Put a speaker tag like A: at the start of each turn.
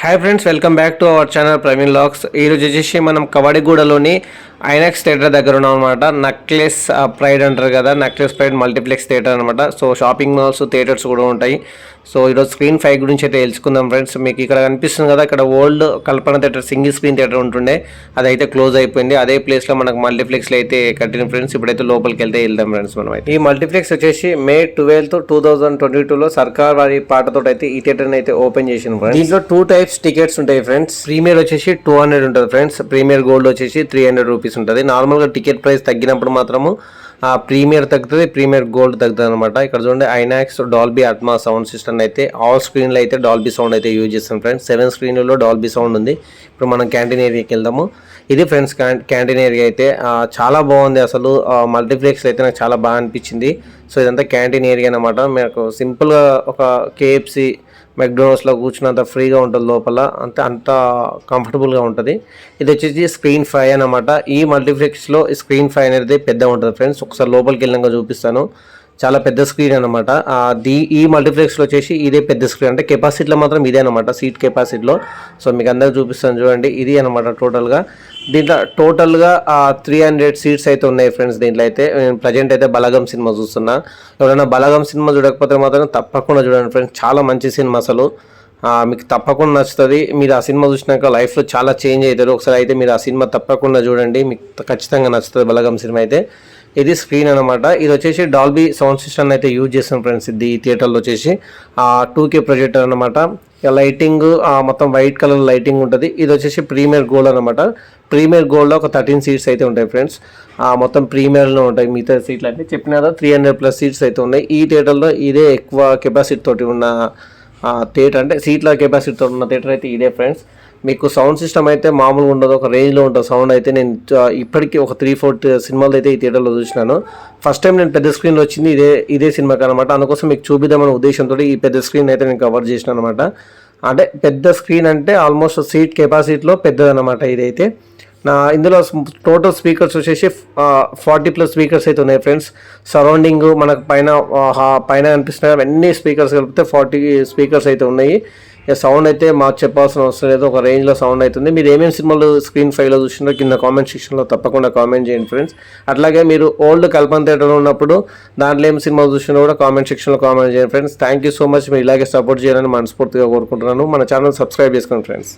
A: Hi friends, welcome back to our channel Praveen logs. ఈరోజు వచ్చేసి మనం కవాడిగూడలోని ఐనాక్స్ థియేటర్ దగ్గర ఉన్నాం అనమాట. నక్లెస్ ప్రైడ్ అంటారు కదా, నక్లెస్ ప్రైడ్ మల్టీప్లెక్స్ థియేటర్ అనమాట. సో షాపింగ్ మాల్స్, థియేటర్స్ కూడా ఉంటాయి. సో ఈరోజు స్క్రీన్ 5 గురించి అయితే తెలుసుకుందాం ఫ్రెండ్స్. మీకు ఇక్కడ కనిపిస్తుంది కదా, ఇక్కడ ఓల్డ్ కల్పన థియేటర్ సింగిల్ స్క్రీన్ థియేటర్ ఉంటుండే, అదైతే క్లోజ్ అయిపోయింది. అదే ప్లేస్లో మనకు మల్టీప్లెక్స్లో అయితే కట్టిన ఫ్రెండ్స్. ఇప్పుడైతే లోపలికి వెళ్దాం ఫ్రెండ్స్ మనం అయితే. ఈ మల్టీప్లెక్స్ వచ్చేసి May 12, 2022లో సర్కార్ వారి పాటతో అయితే ఈ థియేటర్ని అయితే ఓపెన్ చేసిన ఫ్రెండ్స్. దీంట్లో 2 టైప్స్ టికెట్స్ ఉంటాయి ఫ్రెండ్స్. ప్రీమియర్ వచ్చేసి 200 ఉంటుంది ఫ్రెండ్స్. ప్రీమియర్ గోల్డ్ వచ్చేసి 300 రూపీస్ ఉంటుంది. నార్మల్గా టికెట్ ప్రైస్ తగ్గినప్పుడు మాత్రము ప్రీమియర్ తగ్గుతుంది, ప్రీమియర్ గోల్డ్ తగ్గుతుంది అనమాట. ఇక్కడ చూడండి, ఐనాక్స్ డాల్బీ అట్మా సౌండ్ సిస్టమ్ అయితే ఆల్ స్క్రీన్లో అయితే డాల్బీ సౌండ్ అయితే యూజ్ చేస్తాం ఫ్రెండ్స్. 7 స్క్రీన్లలో డాల్బీ సౌండ్ ఉంది. ఇప్పుడు మనం క్యాంటీన్ ఏరియాకి వెళ్దాము. ఇది ఫ్రెండ్స్ క్యాంటీన్ ఏరియా అయితే చాలా బాగుంది. అసలు మల్టీప్లెక్స్ అయితే నాకు చాలా బాగా అనిపించింది. సో ఇదంతా క్యాంటీన్ ఏరియా అనమాట. మీకు సింపుల్గా ఒక KFC, మెక్డొనాల్డ్స్లో కూర్చున్నంత ఫ్రీగా ఉంటుంది లోపల, అంత కంఫర్టబుల్గా ఉంటుంది. ఇది వచ్చేసి స్క్రీన్ 5 అనమాట. ఈ మల్టీప్లెక్స్లో స్క్రీన్ 5 అనేది పెద్ద ఉంటుంది ఫ్రెండ్స్. ఒకసారి లోపలికి వెళ్ళాక చూపిస్తాను. చాలా పెద్ద స్క్రీన్ అనమాట. ఈ మల్టీప్లెక్స్లో వచ్చేసి ఇదే పెద్ద స్క్రీన్. అంటే కెపాసిటీలో మాత్రం ఇదే అనమాట, సీట్ కెపాసిటీలో. సో మీకు అందరికి చూపిస్తాను చూడండి, ఇది అనమాట టోటల్గా. దీంట్లో టోటల్గా 300 సీట్స్ అయితే ఉన్నాయి ఫ్రెండ్స్. దీంట్లో అయితే నేను ప్రజెంట్ అయితే బలగం సినిమా చూస్తున్నా. ఎవరైనా బలగం సినిమా చూడకపోతే మాత్రం తప్పకుండా చూడండి ఫ్రెండ్స్. చాలా మంచి సినిమా అసలు. మీకు తప్పకుండా నచ్చుతుంది. మీరు ఆ సినిమా చూసినాక లైఫ్లో చాలా చేంజ్ అవుతారు. ఒకసారి అయితే మీరు ఆ సినిమా తప్పకుండా చూడండి, మీకు ఖచ్చితంగా నచ్చుతుంది బలగం సినిమా అయితే. ఇది స్క్రీన్ అనమాట. ఇది వచ్చేసి డాల్బీ సౌండ్ సిస్టమ్ అయితే యూజ్ చేస్తాం ఫ్రెండ్స్. ఇది ఈ థియేటర్లో వచ్చేసి 2K ప్రొజెక్టర్ అనమాట. లైటింగ్ మొత్తం వైట్ కలర్ లైటింగ్ ఉంటుంది. ఇది వచ్చేసి ప్రీమియర్ గోల్డ్ అనమాట. ప్రీమియర్ గోల్డ్లో ఒక 13 సీట్స్ అయితే ఉంటాయి ఫ్రెండ్స్. మొత్తం ప్రీమియర్లో ఉంటాయి. మిగతా సీట్లు అయితే చెప్పిన 300+ సీట్స్ అయితే ఉన్నాయి. ఈ థియేటర్లో ఇదే ఎక్కువ కెపాసిటీ తోటి ఉన్న థియేటర్, అంటే సీట్ల కెపాసిటీతో ఉన్న థియేటర్ అయితే ఇదే ఫ్రెండ్స్. మీకు సౌండ్ సిస్టమ్ అయితే మామూలుగా ఉండదు, ఒక రేంజ్లో ఉంటుంది సౌండ్ అయితే. నేను ఇప్పటికీ ఒక 3-4 సినిమాలు అయితే ఈ థియేటర్లో చూసినాను. ఫస్ట్ టైం నేను పెద్ద స్క్రీన్లో వచ్చింది ఇదే సినిమాకి అనమాట. అందుకోసం మీకు చూపిద్దామనే ఉద్దేశంతో ఈ పెద్ద స్క్రీన్ అయితే నేను కవర్ చేసినాను అనమాట. అంటే పెద్ద స్క్రీన్ అంటే ఆల్మోస్ట్ సీట్ కెపాసిటీలో పెద్దదనమాట ఇదైతే. ఇందులో టోటల్ స్పీకర్స్ వచ్చేసి 40+ స్పీకర్స్ అయితే ఉన్నాయి ఫ్రెండ్స్. సరౌండింగ్ మనకు పైన కనిపిస్తున్నాయి అవన్నీ స్పీకర్స్ కలిపితే 40 స్పీకర్స్ అయితే ఉన్నాయి. సౌండ్ అయితే మాకు చెప్పాల్సిన అవసరం లేదు, ఒక రేంజ్లో సౌండ్ అవుతుంది. మీరు ఏమేమి సినిమాలు స్క్రీన్ 5లో చూసినారో కింద కామెంట్ సెక్షన్లో తప్పకుండా కామెంట్ చేయండి ఫ్రెండ్స్. అట్లాగే మీరు ఓల్డ్ కల్పన థియేటర్లో ఉన్నప్పుడు దాంట్లో ఏం సినిమాలు చూసినా కూడా కామెంట్ సెక్షన్లో కామెంట్ చేయండి friends. Thank you so much. మీరు ఇలాగే సపోర్ట్ చేయాలని మనస్ఫూర్తిగా కోరుకుంటున్నాను. మన ఛానల్ సబ్స్క్రైబ్ చేసుకోండి ఫ్రెండ్స్.